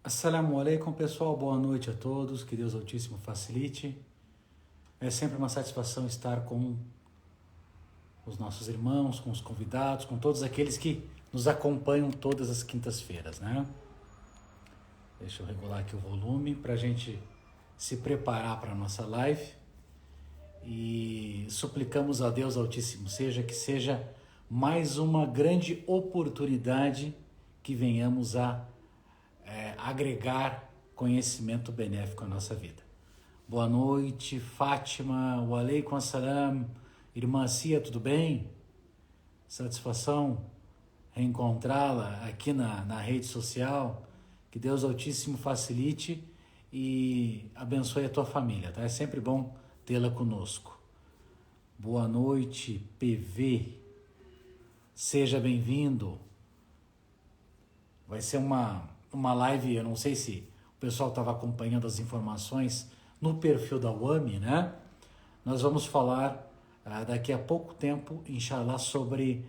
Assalamu alaikum, pessoal. Boa noite a todos. Que Deus Altíssimo facilite. É sempre uma satisfação estar com os nossos irmãos, com os convidados, com todos aqueles que nos acompanham todas as quintas-feiras, né? Deixa eu regular aqui o volume para a gente se preparar para a nossa live. E suplicamos a Deus Altíssimo que seja mais uma grande oportunidade que venhamos a agregar conhecimento benéfico à nossa vida. Boa noite, Fátima, wa alaikum assalam, irmã Cia, tudo bem? Satisfação reencontrá-la aqui na rede social. Que Deus Altíssimo facilite e abençoe a tua família, tá? É sempre bom tê-la conosco. Boa noite, PV, seja bem-vindo. Vai ser uma live, eu não sei se o pessoal estava acompanhando as informações no perfil da UAMI, né? Nós vamos falar daqui a pouco tempo, inshallah, sobre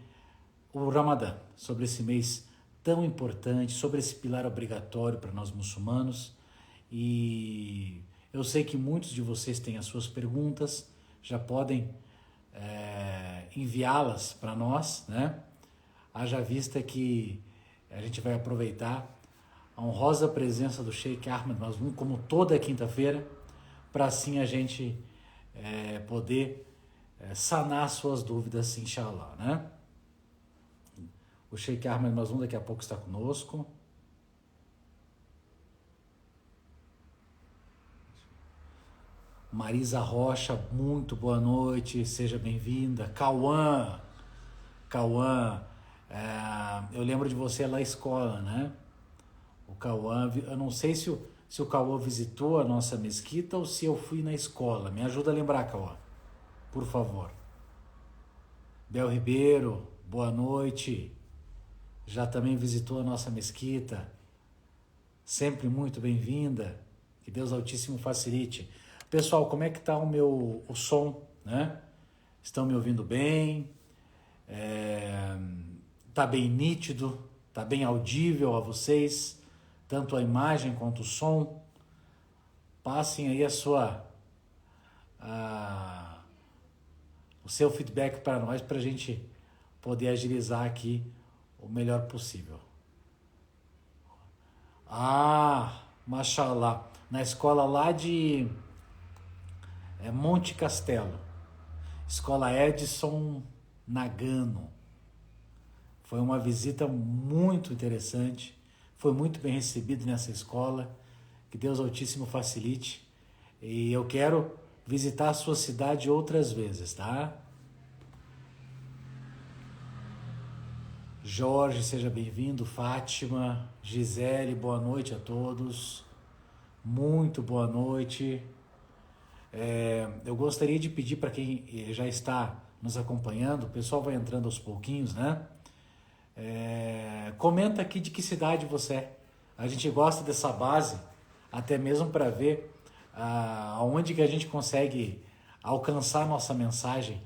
o Ramadã, sobre esse mês tão importante, sobre esse pilar obrigatório para nós muçulmanos. E eu sei que muitos de vocês têm as suas perguntas, já podem enviá-las para nós, né? Haja vista que a gente vai aproveitar a honrosa presença do Sheikh Ahmed Mazmoum, como toda quinta-feira, para assim a gente poder sanar suas dúvidas, inshallah, né? O Sheikh Ahmed Mazmoum daqui a pouco está conosco. Marisa Rocha, muito boa noite, seja bem-vinda. Cauã, eu lembro de você lá na escola, né? O Cauã, eu não sei se o Cauã visitou a nossa mesquita ou se eu fui na escola. Me ajuda a lembrar, Cauã, por favor. Bel Ribeiro, boa noite. Já também visitou a nossa mesquita. Sempre muito bem-vinda. Que Deus Altíssimo facilite. Pessoal, como é que tá o som, né? Estão me ouvindo bem? Tá bem nítido? Tá bem audível a vocês? Tanto a imagem quanto o som? Passem aí o seu feedback para nós, para a gente poder agilizar aqui o melhor possível. Mashallah, na escola lá de Monte Castelo, escola Edson Nagano. Foi uma visita muito interessante, foi muito bem recebido nessa escola. Que Deus Altíssimo facilite. E eu quero visitar a sua cidade outras vezes, tá? Jorge, seja bem-vindo. Fátima, Gisele, boa noite a todos. Muito boa noite. Eu gostaria de pedir para quem já está nos acompanhando, o pessoal vai entrando aos pouquinhos, né? Comenta aqui de que cidade você é. A gente gosta dessa base, até mesmo para ver aonde que a gente consegue alcançar a nossa mensagem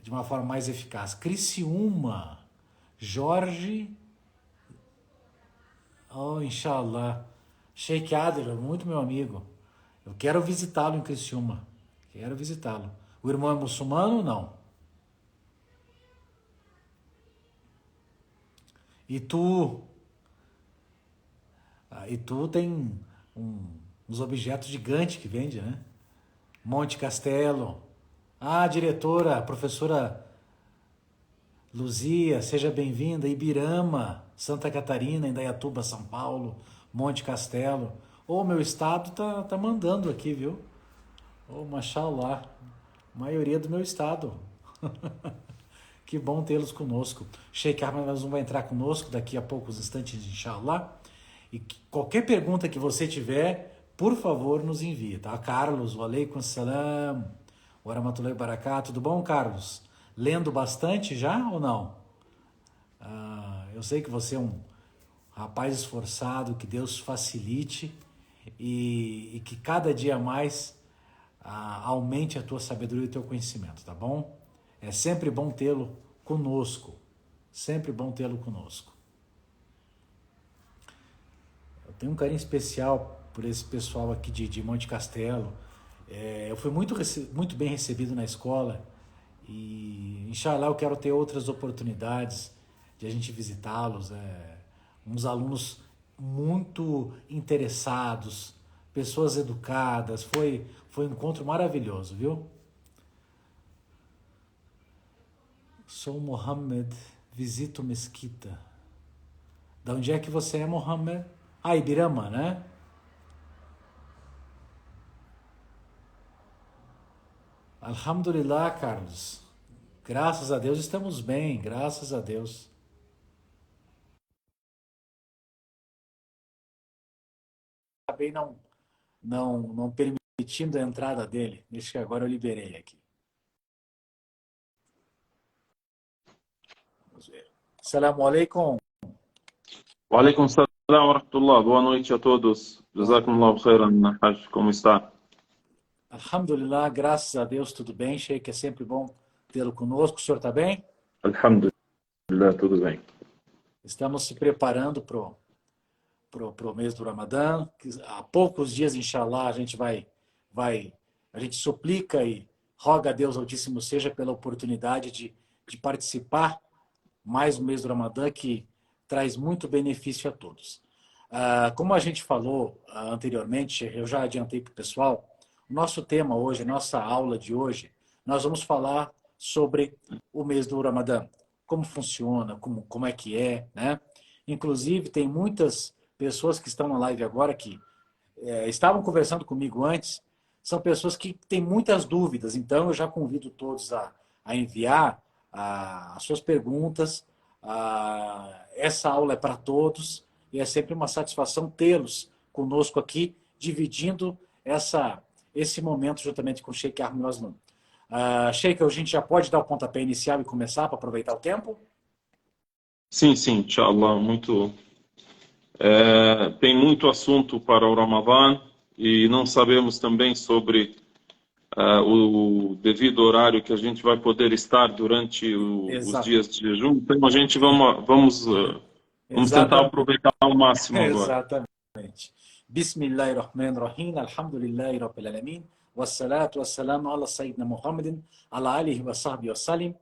de uma forma mais eficaz. Criciúma, Jorge, inshallah. Sheikh Adler, muito meu amigo. Eu quero visitá-lo em Criciúma. Quero visitá-lo. O irmão é muçulmano ou não? E tu tem uns objetos gigantes que vende, né? Monte Castelo. Diretora, professora Luzia, seja bem-vinda. Ibirama, Santa Catarina, Indaiatuba, São Paulo, Monte Castelo. Meu estado tá mandando aqui, viu? Mashallah, maioria do meu estado. Que bom tê-los conosco. Sheikh Ahmed Mazmoum vai entrar conosco daqui a poucos instantes, inshallah. E qualquer pergunta que você tiver, por favor, nos envie, tá? Carlos, wa alaikum assalam, wa rahmatullahi wa barakatuh. Tudo bom, Carlos? Lendo bastante já ou não? Eu sei que você é um rapaz esforçado, que Deus facilite e que cada dia mais aumente a tua sabedoria e o teu conhecimento, tá bom? É sempre bom tê-lo conosco. Sempre bom tê-lo conosco. tenho um carinho especial por esse pessoal aqui de Monte Castelo. Eu fui muito bem recebido na escola e, inshallah, eu quero ter outras oportunidades de a gente visitá-los. Uns alunos muito interessados, pessoas educadas. Foi um encontro maravilhoso, viu? Sou Mohammed, visito Mesquita. Da onde é que você é, Mohammed? Ah, Ibirama, né? Alhamdulillah, Carlos. Graças a Deus estamos bem, graças a Deus. Acabei não permitindo a entrada dele. Deixa que agora eu liberei aqui. Vamos ver. Assalamu alaikum. Walaikum salam wa rahmatullah. Boa noite a todos. Jazakumullahu khairan, Hajj. Como está? Alhamdulillah, graças a Deus, tudo bem, Sheikh. É sempre bom tê-lo conosco. O senhor está bem? Alhamdulillah, tudo bem. Estamos se preparando pro mês do Ramadã. Há poucos dias, inshallah, a gente suplica e roga a Deus Altíssimo seja pela oportunidade de participar mais no mês do Ramadã, que traz muito benefício a todos. Como a gente falou anteriormente, eu já adiantei para o pessoal, o nosso tema hoje, nossa aula de hoje, nós vamos falar sobre o mês do Ramadã, como funciona, como é que é, né? Inclusive, tem muitas pessoas que estão na live agora que estavam conversando comigo antes, são pessoas que têm muitas dúvidas, então eu já convido todos a enviar as suas perguntas. Essa aula é para todos e é sempre uma satisfação tê-los conosco aqui, dividindo esse momento juntamente com o Sheikh Ahmed Aslan. Sheikh, a gente já pode dar o pontapé inicial e começar para aproveitar o tempo? Sim, inshallah. Tem muito assunto para o Ramadã e não sabemos também sobre o devido horário que a gente vai poder estar durante os dias de jejum. Então a gente vamos tentar aproveitar ao máximo agora. Exatamente. Bismillahirrahmanirrahim, alhamdulillahi rabbil alamin, wassalatu wassalamu ala sayyidina Muhammadin, ala alihi wa sahbihi wa salim.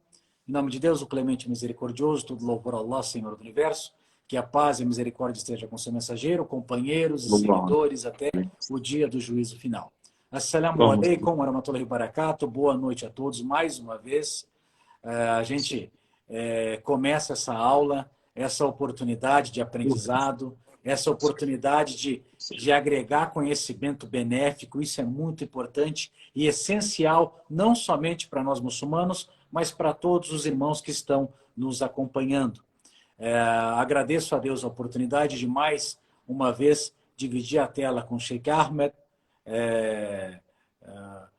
Em nome de Deus, o clemente e misericordioso, tudo louvor a Allah, Senhor do Universo, que a paz e a misericórdia esteja com seu mensageiro, companheiros e seguidores até o dia do juízo final. Assalamu alaikum wa rahmatullahi wa barakatuh. Boa noite a todos mais uma vez. A gente começa essa aula, essa oportunidade de aprendizado, essa oportunidade de agregar conhecimento benéfico. Isso é muito importante e essencial, não somente para nós muçulmanos, mas para todos os irmãos que estão nos acompanhando. Agradeço a Deus a oportunidade de mais uma vez dividir a tela com o Sheikh Ahmed,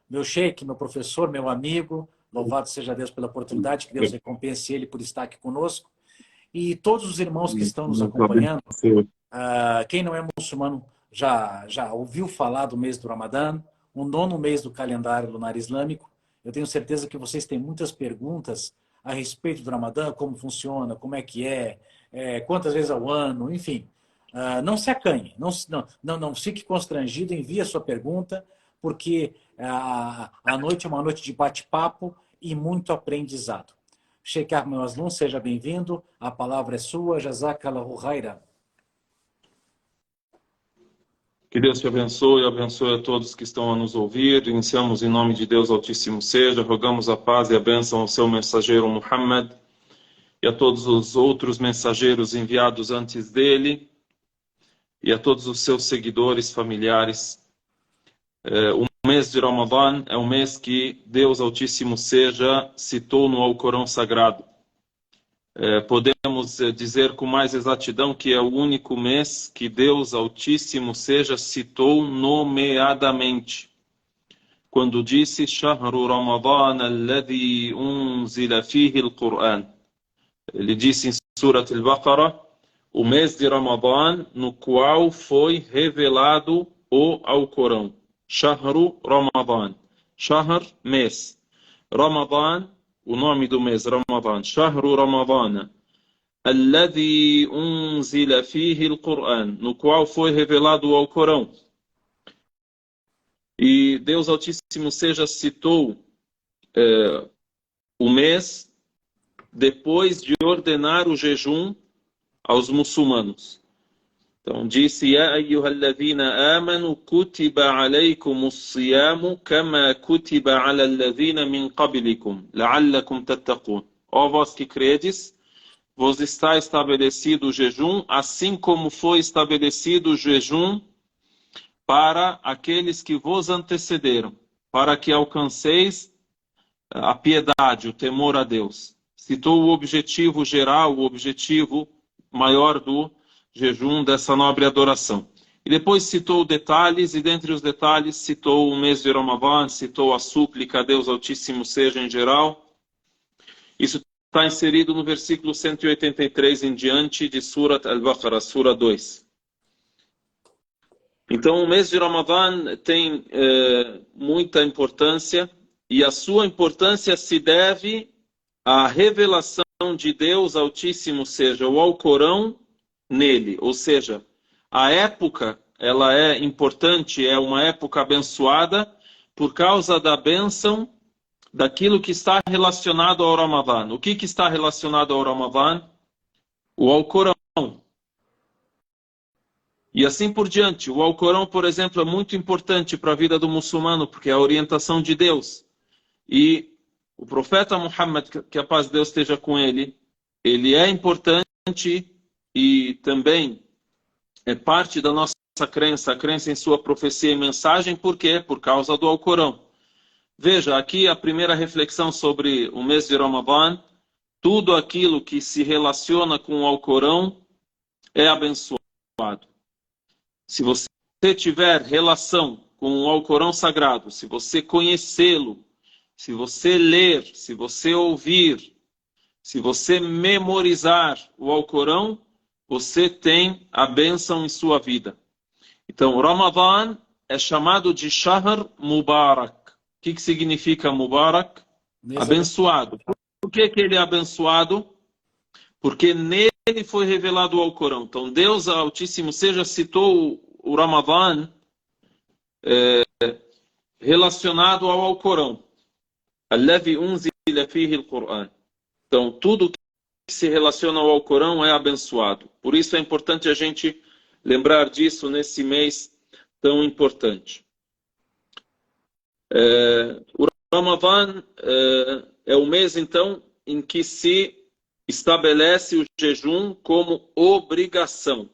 meu Sheikh, meu professor, meu amigo. Louvado seja Deus pela oportunidade, que Deus recompense ele por estar aqui conosco. E todos os irmãos que estão nos acompanhando, quem não é muçulmano já ouviu falar do mês do Ramadã, o 9º mês do calendário lunar islâmico. Eu tenho certeza que vocês têm muitas perguntas a respeito do Ramadã, como funciona, como é que quantas vezes ao ano, enfim. Não se acanhe, não fique constrangido, envie a sua pergunta, porque a noite é uma noite de bate-papo e muito aprendizado. Sheikh Ahmed Aslan, seja bem-vindo, a palavra é sua, Jazakallahu khairan. Que Deus te abençoe e abençoe a todos que estão a nos ouvir. Iniciamos em nome de Deus Altíssimo seja, rogamos a paz e a bênção ao seu mensageiro Muhammad e a todos os outros mensageiros enviados antes dele e a todos os seus seguidores, familiares. O mês de Ramadã é um mês que Deus Altíssimo seja citou no Alcorão Sagrado. Podemos dizer com mais exatidão que é o único mês que Deus Altíssimo seja citou nomeadamente. Quando disse Shahru Ramadan alladhi unzila fihi al-Qur'an. Ele disse em Surat al-Baqarah, o mês de Ramadã no qual foi revelado o Alcorão. Shahru Ramadan. Shahr, mês. Ramadã, o nome do mês, Ramadã. Shahru Ramadana. الذي أنزل فيه القرآن, no qual foi revelado o Alcorão. E Deus Altíssimo seja citou o mês depois de ordenar o jejum aos muçulmanos. Então disse: Ya ayyuhalladhina amanu kutiba alaykumus siyamu kama kutiba ala alladhina min qablikum la'allakum tattaqun. Ó vós que credes, vos está estabelecido o jejum, assim como foi estabelecido o jejum para aqueles que vos antecederam, para que alcanceis a piedade, o temor a Deus. Citou o objetivo geral, o objetivo maior do jejum, dessa nobre adoração. E depois citou detalhes, e dentre os detalhes citou o mês de Ramadã, citou a súplica a Deus Altíssimo seja em geral. Isso está inserido no versículo 183 em diante de Surat Al-Baqarah, Sura 2. Então, o mês de Ramadã tem muita importância, e a sua importância se deve à revelação de Deus Altíssimo, seja o Alcorão nele. Ou seja, a época ela é importante, é uma época abençoada por causa da bênção daquilo que está relacionado ao Ramadã. O que está relacionado ao Ramadã? O Alcorão. E assim por diante. O Alcorão, por exemplo, é muito importante para a vida do muçulmano, porque é a orientação de Deus. E o profeta Muhammad, que a paz de Deus esteja com ele, ele é importante e também é parte da nossa crença, a crença em sua profecia e mensagem. Por quê? Por causa do Alcorão. Veja, aqui a primeira reflexão sobre o mês de Ramadã. Tudo aquilo que se relaciona com o Alcorão é abençoado. Se você tiver relação com o Alcorão Sagrado, se você conhecê-lo, se você ler, se você ouvir, se você memorizar o Alcorão, você tem a bênção em sua vida. Então, Ramadã é chamado de Shahr Mubarak. O que significa Mubarak? Abençoado. Por que ele é abençoado? Porque nele foi revelado o Alcorão. Então, Deus Altíssimo seja citou o Ramadã relacionado ao Alcorão. Alladhi unzila fihi al-Qur'an. Então, tudo que se relaciona ao Alcorão é abençoado. Por isso é importante a gente lembrar disso nesse mês tão importante. O Ramadã é o mês, então, em que se estabelece o jejum como obrigação.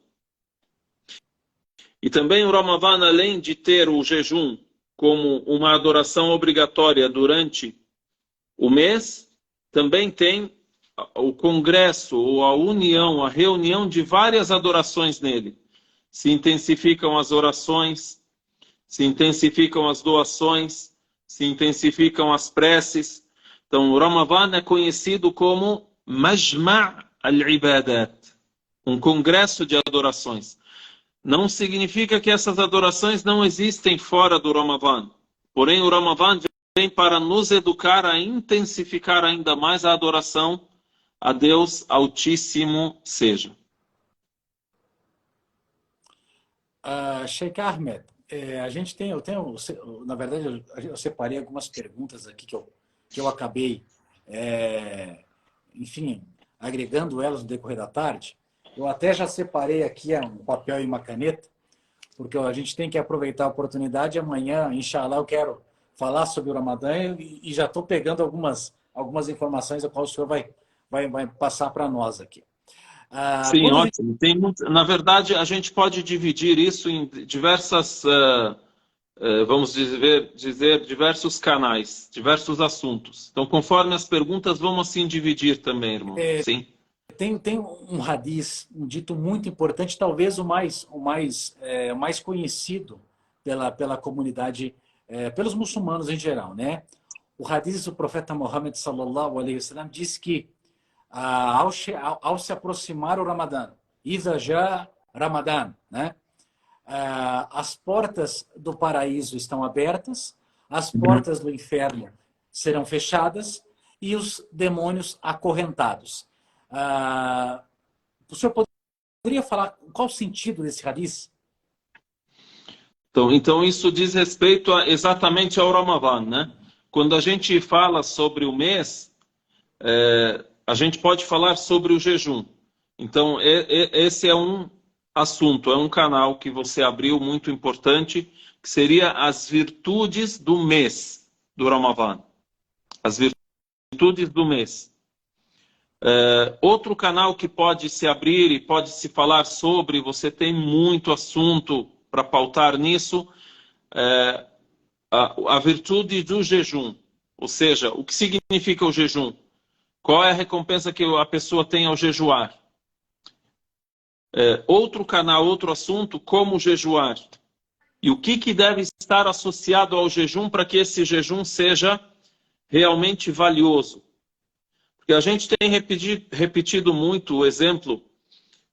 E também o Ramadã, além de ter o jejum como uma adoração obrigatória durante o mês, também tem o congresso, ou a união, a reunião de várias adorações nele. Se intensificam as orações, se intensificam as doações, se intensificam as preces. Então, o Ramadã é conhecido como Majma' al-Ibadat, um congresso de adorações. Não significa que essas adorações não existem fora do Ramadã. Porém, o Ramadã vem para nos educar a intensificar ainda mais a adoração a Deus Altíssimo seja. Sheikh Ahmed, a gente tem, na verdade, eu separei algumas perguntas aqui que eu acabei, enfim, agregando elas no decorrer da tarde. Eu até já separei aqui um papel e uma caneta, porque a gente tem que aproveitar a oportunidade. Amanhã, inshallah, eu quero falar sobre o Ramadã e já estou pegando algumas informações a qual o senhor vai passar para nós aqui. Sim, ótimo. Na verdade, a gente pode dividir isso em diversas, vamos dizer, diversos canais, diversos assuntos. Então, conforme as perguntas, vamos assim dividir também, irmão. Sim. Tem um hadith, um dito muito importante, talvez o mais conhecido pela comunidade, pelos muçulmanos em geral, né? O hadith do profeta Muhammad sallallahu alaihi wasallam diz que ao se aproximar o Ramadã, Iza já Ramadã, né? As portas do paraíso estão abertas, as portas do inferno serão fechadas e os demônios acorrentados. O senhor poderia falar qual o sentido desse hadith? Então isso diz respeito exatamente ao Ramadã, né? Quando a gente fala sobre o mês, a gente pode falar sobre o jejum. Então esse é um assunto, é um canal que você abriu muito importante, que seria as virtudes do mês do Ramadã. As virtudes do mês. Outro canal que pode se abrir e pode se falar sobre, você tem muito assunto para pautar nisso, a virtude do jejum. Ou seja, o que significa o jejum? Qual é a recompensa que a pessoa tem ao jejuar? Outro canal, outro assunto, como jejuar. E o que deve estar associado ao jejum para que esse jejum seja realmente valioso? Porque a gente tem repetido muito o exemplo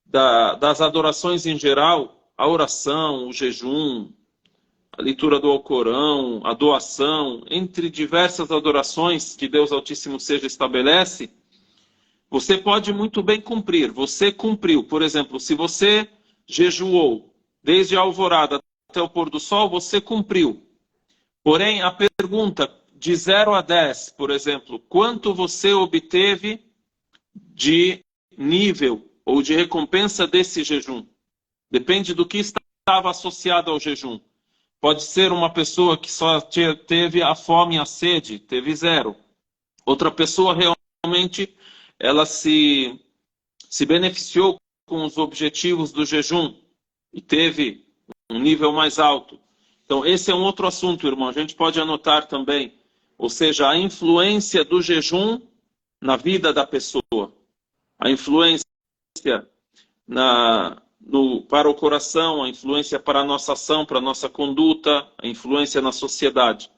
das adorações em geral, a oração, o jejum, a leitura do Alcorão, a doação, entre diversas adorações que Deus Altíssimo Seja estabelece, você pode muito bem cumprir. Você cumpriu. Por exemplo, se você jejuou desde a alvorada até o pôr do sol, você cumpriu. Porém, a pergunta de 0 a 10, por exemplo, quanto você obteve de nível ou de recompensa desse jejum? Depende do que estava associado ao jejum. Pode ser uma pessoa que só teve a fome e a sede, teve 0. Outra pessoa realmente ela se beneficiou com os objetivos do jejum e teve um nível mais alto. Então, esse é um outro assunto, irmão. A gente pode anotar também. Ou seja, a influência do jejum na vida da pessoa. A influência para o coração, a influência para a nossa ação, para a nossa conduta, a influência na sociedade.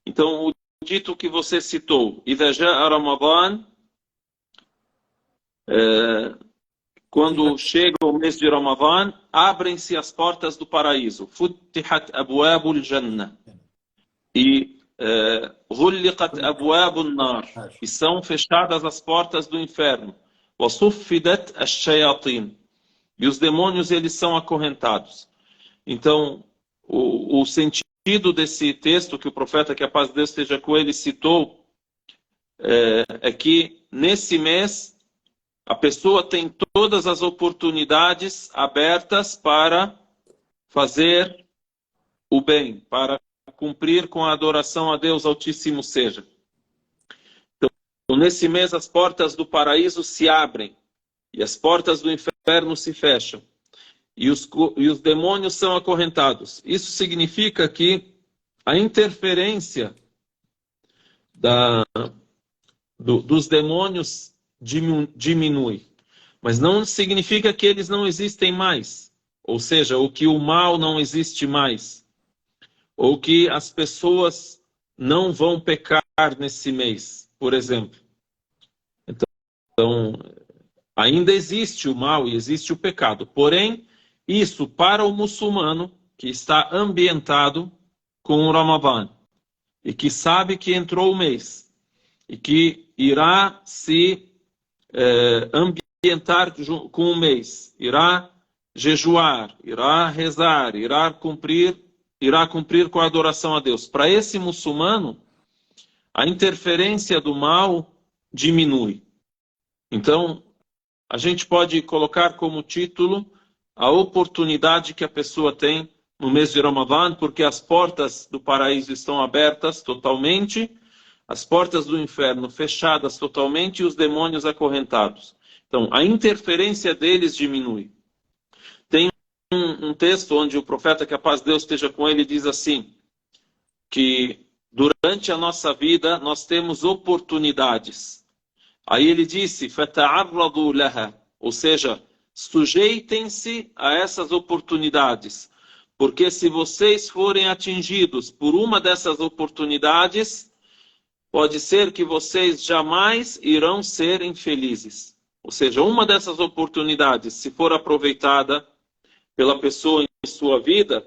Então, o dito que você citou, إذا جاء رمضان, quando chega o mês de Ramadã, abrem-se as portas do paraíso. Futtihat abwabul jannah. E غلقت أبواب النار. E são fechadas as portas do inferno. وصفدت الشياطين. E os demônios, eles são acorrentados. Então, o sentido desse texto que o profeta, que a paz de Deus esteja com ele, citou, é que nesse mês a pessoa tem todas as oportunidades abertas para fazer o bem, para cumprir com a adoração a Deus Altíssimo Seja. Então, nesse mês, as portas do paraíso se abrem e as portas do inferno se fecham. E os demônios são acorrentados. Isso significa que a interferência dos demônios diminui. Mas não significa que eles não existem mais. Ou seja, o que o mal não existe mais. Ou que as pessoas não vão pecar nesse mês, por exemplo. Então, ainda existe o mal e existe o pecado. Porém, isso para o muçulmano que está ambientado com o Ramadã e que sabe que entrou o mês e que irá se ambientar com o mês, irá jejuar, irá rezar, irá cumprir com a adoração a Deus. Para esse muçulmano, a interferência do mal diminui. Então, a gente pode colocar como título a oportunidade que a pessoa tem no mês de Ramadã, porque as portas do paraíso estão abertas totalmente, as portas do inferno fechadas totalmente e os demônios acorrentados. Então, a interferência deles diminui. Tem um texto onde o profeta, que a paz de Deus esteja com ele, diz assim, que durante a nossa vida nós temos oportunidades. Aí ele disse, فَتَعَرَّضُوا لَهَا, ou seja, sujeitem-se a essas oportunidades, porque se vocês forem atingidos por uma dessas oportunidades, pode ser que vocês jamais irão ser infelizes. Ou seja, uma dessas oportunidades, se for aproveitada pela pessoa em sua vida,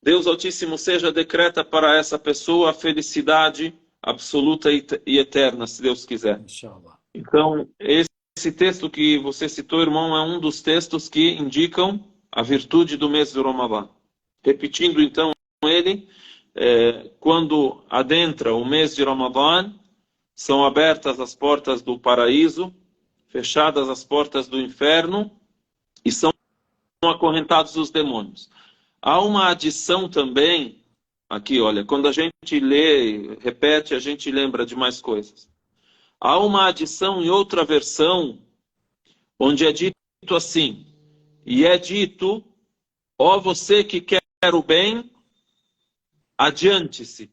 Deus Altíssimo Seja decreta para essa pessoa a felicidade absoluta e eterna, se Deus quiser. Inshallah. Então, esse esse texto que você citou, irmão, é um dos textos que indicam a virtude do mês de Ramadã. Repetindo então ele, quando adentra o mês de Ramadã, são abertas as portas do paraíso, fechadas as portas do inferno e são acorrentados os demônios. Há uma adição também, aqui olha, quando a gente lê, repete, a gente lembra de mais coisas. Há uma adição em outra versão, onde é dito assim, e é dito, ó você que quer o bem, adiante-se.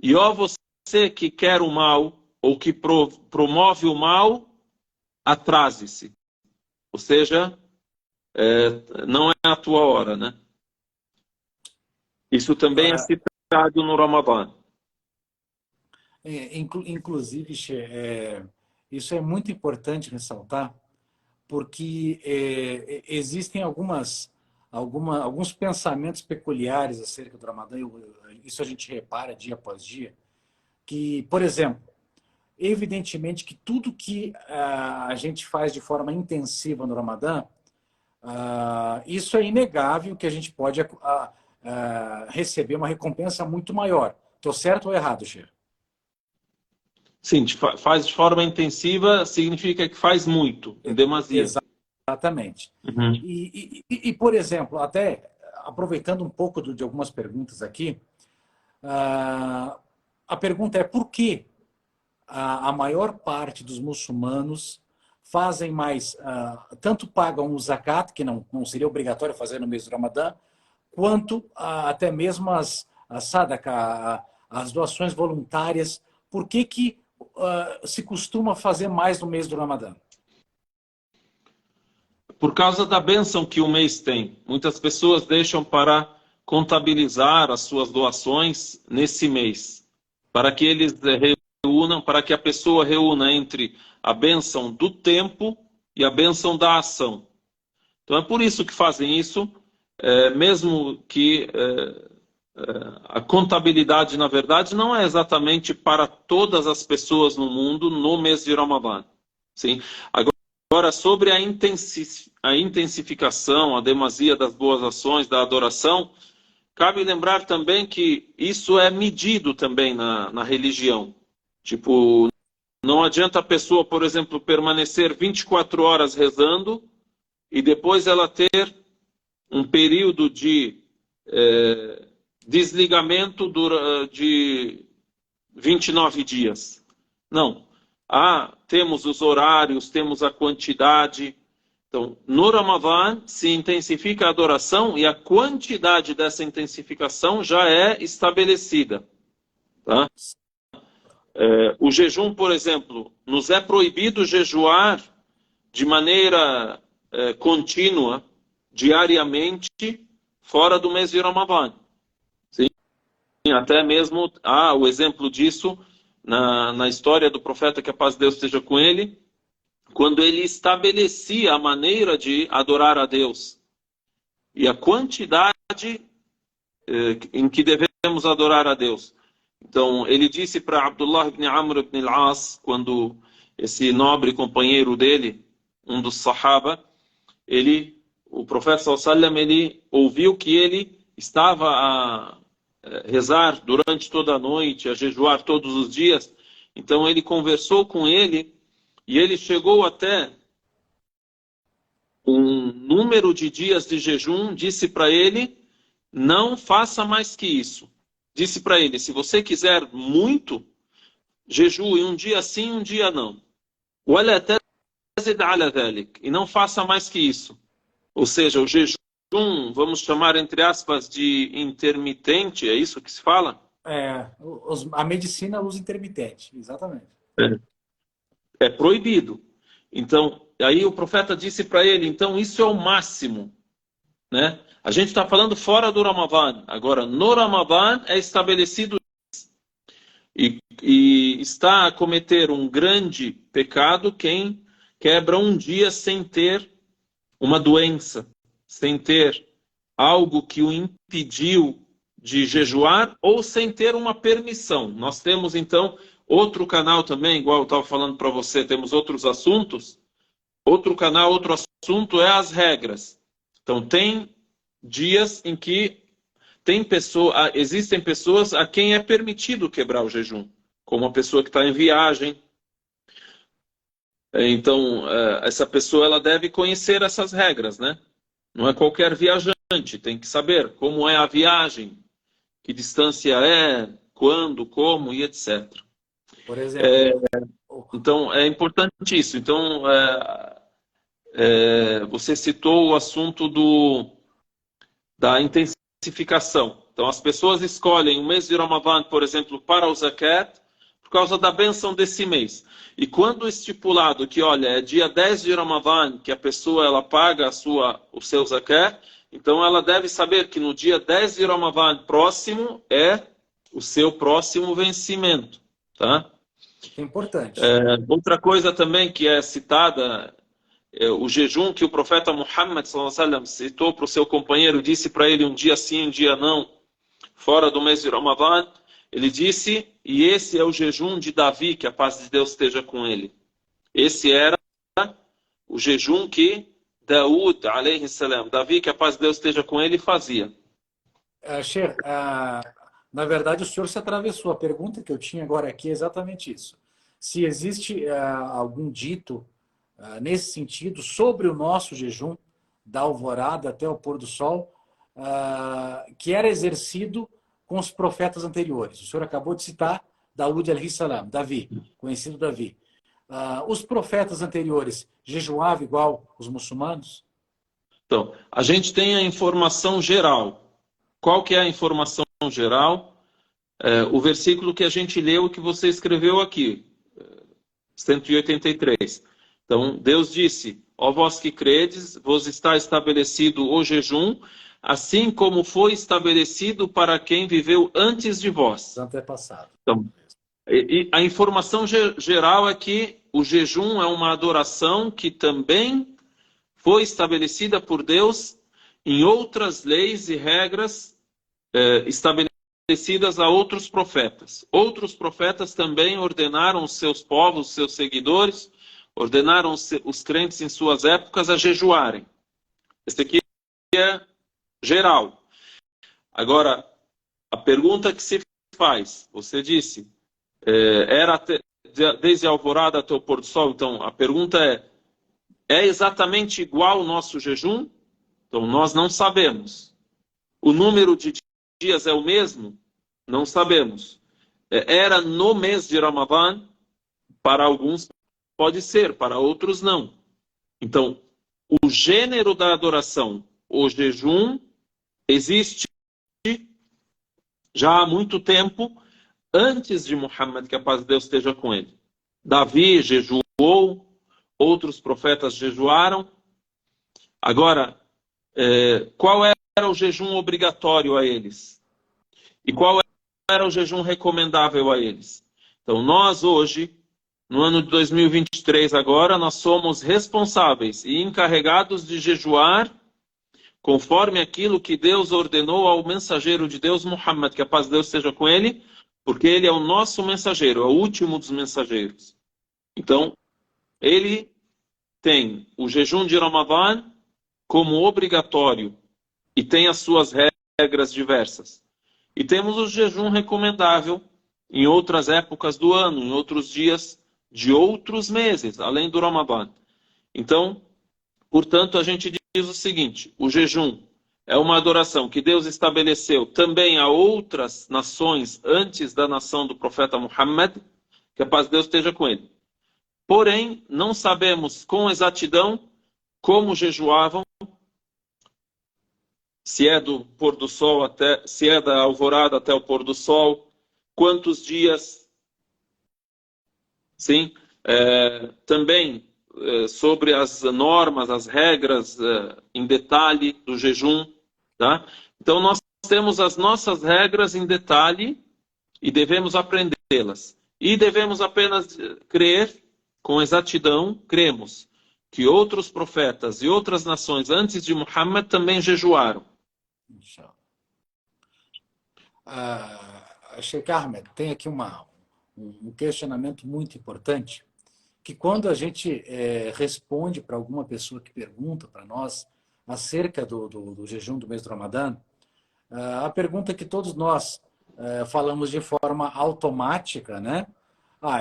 E ó você que quer o mal, ou que promove o mal, atrase-se. Ou seja, não é a tua hora, né? Isso também é citado no Ramadã. Inclusive, isso é muito importante ressaltar, porque existem alguns pensamentos peculiares acerca do Ramadã, isso a gente repara dia após dia, que, por exemplo, evidentemente que tudo que a gente faz de forma intensiva no Ramadã, isso é inegável que a gente pode receber uma recompensa muito maior. Estou certo ou errado, Sheikh? Sim, faz de forma intensiva significa que faz muito, em demasia. Exatamente. Uhum. E, por exemplo, até aproveitando um pouco de algumas perguntas aqui, a pergunta é por que a maior parte dos muçulmanos fazem mais, tanto pagam o zakat, que não seria obrigatório fazer no mês do Ramadã, quanto até mesmo as sadaqa, as doações voluntárias. Por que se costuma fazer mais no mês do Ramadã? Por causa da bênção que o mês tem. Muitas pessoas deixam para contabilizar as suas doações nesse mês, para que eles reúnam, para que a pessoa reúna entre a bênção do tempo e a bênção da ação. Então é por isso que fazem isso, mesmo que a contabilidade, na verdade, não é exatamente para todas as pessoas no mundo no mês de Ramadã. Sim? Agora, sobre a intensificação, a demasia das boas ações, da adoração, cabe lembrar também que isso é medido também na religião. Tipo, não adianta a pessoa, por exemplo, permanecer 24 horas rezando e depois ela ter um período de desligamento de 29 dias. Não. Temos os horários, temos a quantidade. Então, no Ramadã se intensifica a adoração e a quantidade dessa intensificação já é estabelecida. Tá? O jejum, por exemplo, nos é proibido jejuar de maneira contínua, diariamente, fora do mês de Ramadã. Sim? Até mesmo o exemplo disso na história do profeta, que a paz de Deus esteja com ele, quando ele estabelecia a maneira de adorar a Deus e a quantidade em que devemos adorar a Deus. Então, ele disse para Abdullah ibn Amr ibn al-As, quando esse nobre companheiro dele, um dos Sahaba, o profeta sallallahu alaihi wasallam, ele ouviu que ele estava a rezar durante toda a noite, a jejuar todos os dias. Então ele conversou com ele e ele chegou até um número de dias de jejum, disse para ele, não faça mais que isso. Disse para ele, se você quiser muito, jejue um dia sim, um dia não. E não faça mais que isso. Ou seja, o jejum, vamos chamar entre aspas de intermitente, é isso que se fala? A medicina usa intermitente, exatamente. É proibido. Então, aí o profeta disse para ele, então isso é o máximo. Né? A gente está falando fora do Ramadã. Agora, no Ramadã é estabelecido e está a cometer um grande pecado quem quebra um dia sem ter uma doença, sem ter algo que o impediu de jejuar ou sem ter uma permissão. Nós temos, então, outro canal também, igual eu estava falando para você, temos outros assuntos, Outro canal, outro assunto é as regras. Então, tem dias em que existem pessoas a quem é permitido quebrar o jejum, como a pessoa que está em viagem. Então, essa pessoa ela deve conhecer essas regras, né? Não é qualquer viajante, tem que saber como é a viagem, que distância é, quando, como e etc. Por exemplo, Então, é importante isso. Então, você citou o assunto da intensificação. Então, as pessoas escolhem o mês de Ramadã, por exemplo, para o zakat, por causa da bênção desse mês. E quando estipulado que, olha, é dia 10 de Ramadã que a pessoa ela paga o seu zakat, então ela deve saber que no dia 10 de Ramadã próximo é o seu próximo vencimento, tá? é importante. Outra coisa também que é citada o jejum que o profeta Muhammad sallallahu alaihi wasallam citou para o seu companheiro, disse para ele um dia sim, um dia não, fora do mês de Ramadã, ele disse, e esse é o jejum de Davi, que a paz de Deus esteja com ele. Esse era o jejum que Daud, alayhi salam, Davi, que a paz de Deus esteja com ele, fazia. Sheikh, na verdade, o senhor se atravessou. A pergunta que eu tinha agora aqui é exatamente isso. Se existe algum dito nesse sentido sobre o nosso jejum, da alvorada até o pôr do sol, que era exercido com os profetas anteriores. O senhor acabou de citar Daúd al-Salam, Davi, conhecido Davi. Os profetas anteriores jejuavam igual os muçulmanos? Então, a gente tem a informação geral. Qual que é a informação geral? O versículo que a gente leu e que você escreveu aqui, 183. Então, Deus disse, ó vós que credes, vos está estabelecido o jejum, assim como foi estabelecido para quem viveu antes de vós. Antepassado. Então, a informação geral é que o jejum é uma adoração que também foi estabelecida por Deus em outras leis e regras estabelecidas a outros profetas. Outros profetas também ordenaram os seus povos, os seus seguidores, ordenaram os crentes em suas épocas a jejuarem. Esse aqui é geral. Agora, a pergunta que se faz, você disse, desde a alvorada até o pôr do sol, então a pergunta é exatamente igual o nosso jejum? Então nós não sabemos. O número de dias é o mesmo? Não sabemos. Era no mês de Ramadã? Para alguns pode ser, para outros não. Então, o gênero da adoração, o jejum, existe já há muito tempo, antes de Muhammad, que a paz de Deus esteja com ele. Davi jejuou, outros profetas jejuaram. Agora, qual era o jejum obrigatório a eles? E qual era o jejum recomendável a eles? Então, nós hoje, no ano de 2023 agora, nós somos responsáveis e encarregados de jejuar conforme aquilo que Deus ordenou ao mensageiro de Deus, Muhammad, que a paz de Deus seja com ele, porque ele é o nosso mensageiro, é o último dos mensageiros. Então, ele tem o jejum de Ramadã como obrigatório e tem as suas regras diversas. E temos o jejum recomendável em outras épocas do ano, em outros dias de outros meses, além do Ramadã. Então, portanto, a gente diz o seguinte, o jejum é uma adoração que Deus estabeleceu também a outras nações antes da nação do profeta Muhammad, que a paz de Deus esteja com ele. Porém, não sabemos com exatidão como jejuavam, se é do pôr do sol se é da alvorada até o pôr do sol, quantos dias, sim, também sobre as normas, as regras em detalhe do jejum, tá? Então nós temos as nossas regras em detalhe e devemos aprendê-las. E devemos apenas crer com exatidão, cremos que outros profetas e outras nações antes de Muhammad também jejuaram. Sheikh Ahmed, tem aqui um questionamento muito importante, que quando a gente responde para alguma pessoa que pergunta para nós acerca do jejum do mês do Ramadã, a pergunta que todos nós falamos de forma automática, né?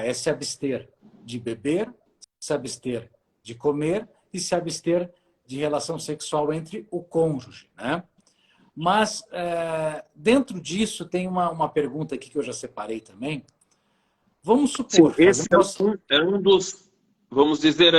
É se abster de beber, se abster de comer e se abster de relação sexual entre o cônjuge, né? Mas dentro disso tem uma pergunta aqui que eu já separei também. Vamos supor... Sim, esse é um dos, vamos dizer,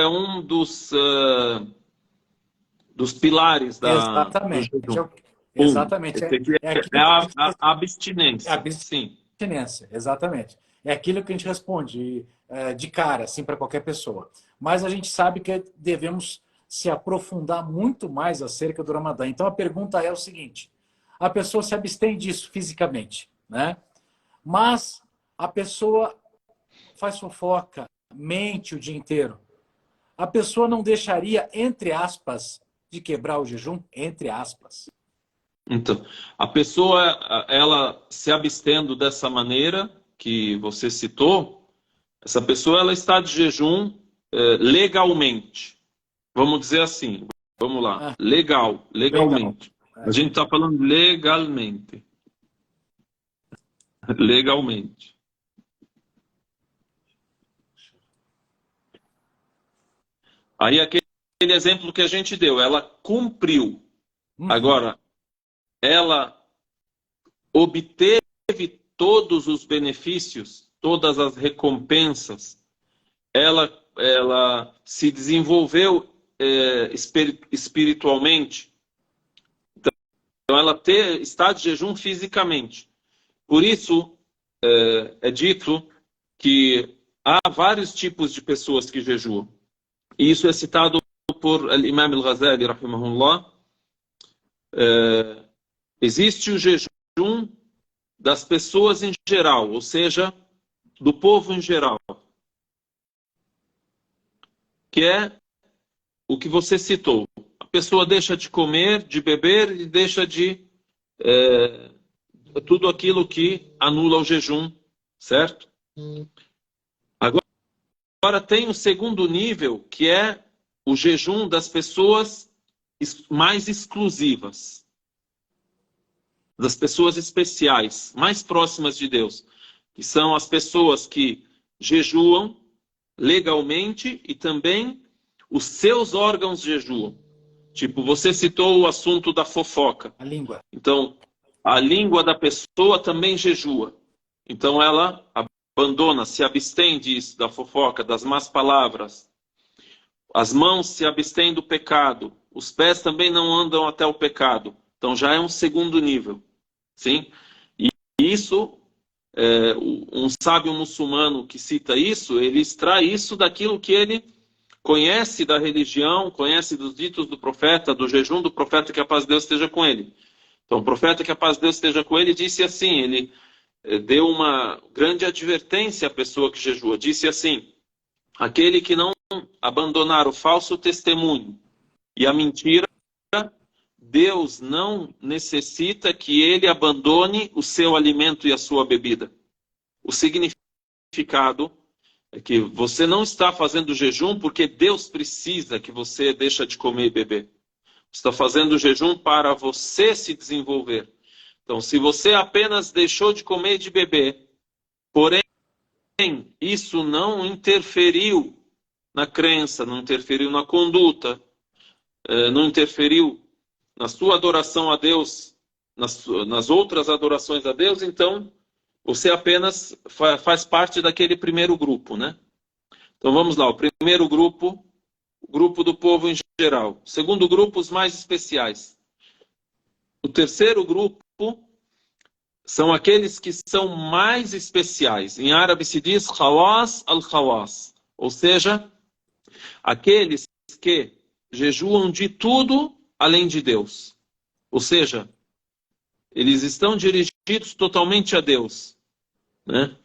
dos pilares do Exatamente. jejum. Exatamente. Esse aqui É aquilo é que a abstinência. Sim. abstinência, exatamente. É aquilo que a gente responde de cara, assim, para qualquer pessoa. Mas a gente sabe que devemos se aprofundar muito mais acerca do Ramadã. Então a pergunta é o seguinte: a pessoa se abstém disso fisicamente, né? Mas a pessoa faz fofoca, mente o dia inteiro. A pessoa não deixaria, entre aspas, de quebrar o jejum? Entre aspas. Então, a pessoa, ela se abstendo dessa maneira que você citou, essa pessoa ela está de jejum legalmente. Vamos dizer assim, vamos lá, legalmente. Legal. A gente está falando legalmente. Legalmente. Aí aquele exemplo que a gente deu, ela cumpriu. Agora, ela obteve todos os benefícios, todas as recompensas, ela se desenvolveu espiritualmente, então ela está de jejum fisicamente. Por isso é dito que há vários tipos de pessoas que jejuam. E isso é citado por Imam al-Ghazali, rahimahullah. Existe o jejum das pessoas em geral, ou seja, do povo em geral, que é o que você citou. A pessoa deixa de comer, de beber e deixa de tudo aquilo que anula o jejum, certo? Agora tem o segundo nível, que é o jejum das pessoas mais exclusivas, das pessoas especiais, mais próximas de Deus, que são as pessoas que jejuam legalmente e também os seus órgãos jejuam. Tipo, você citou o assunto da fofoca. A língua. Então, a língua da pessoa também jejua. Então, ela abandona, se abstém disso, da fofoca, das más palavras. As mãos se abstêm do pecado. Os pés também não andam até o pecado. Então, já é um segundo nível. Sim? E isso, um sábio muçulmano que cita isso, ele extrai isso daquilo que ele conhece da religião, conhece dos ditos do profeta, do jejum do profeta, que a paz de Deus esteja com ele. Então, o profeta, que a paz de Deus esteja com ele, disse assim, ele deu uma grande advertência à pessoa que jejua. Disse assim: aquele que não abandonar o falso testemunho e a mentira, Deus não necessita que ele abandone o seu alimento e a sua bebida. O significado é que você não está fazendo jejum porque Deus precisa que você deixe de comer e beber. Você está fazendo jejum para você se desenvolver. Então, se você apenas deixou de comer e de beber, porém, isso não interferiu na crença, não interferiu na conduta, não interferiu na sua adoração a Deus, nas outras adorações a Deus, então você apenas faz parte daquele primeiro grupo, né? Então vamos lá, o primeiro grupo, o grupo do povo em geral. O segundo grupo, os mais especiais. O terceiro grupo são aqueles que são mais especiais. Em árabe se diz khawas al-khawas, ou seja, aqueles que jejuam de tudo além de Deus. Ou seja, eles estão dirigidos totalmente a Deus, né?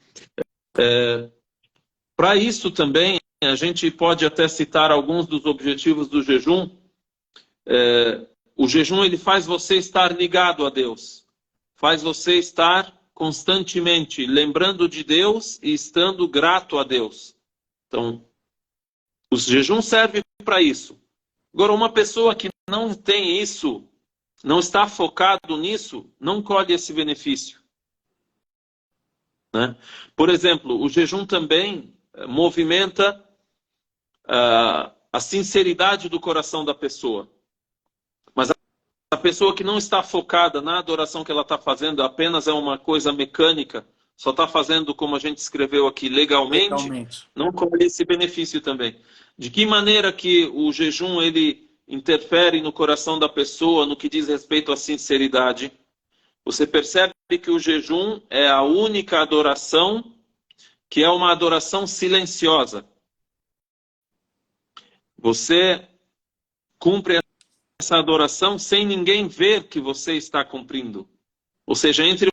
Para isso também, a gente pode até citar alguns dos objetivos do jejum. O jejum ele faz você estar ligado a Deus. Faz você estar constantemente lembrando de Deus e estando grato a Deus. Então, O jejum serve para isso. Agora, uma pessoa que não tem isso, não está focado nisso, não colhe esse benefício, né? Por exemplo, o jejum também movimenta a sinceridade do coração da pessoa. Mas a pessoa que não está focada na adoração que ela está fazendo, apenas é uma coisa mecânica, só está fazendo como a gente escreveu aqui legalmente, não colhe esse benefício também. De que maneira que o jejum ele interfere no coração da pessoa no que diz respeito à sinceridade? Você percebe que o jejum é a única adoração que é uma adoração silenciosa. Você cumpre essa adoração sem ninguém ver que você está cumprindo. Ou seja, entre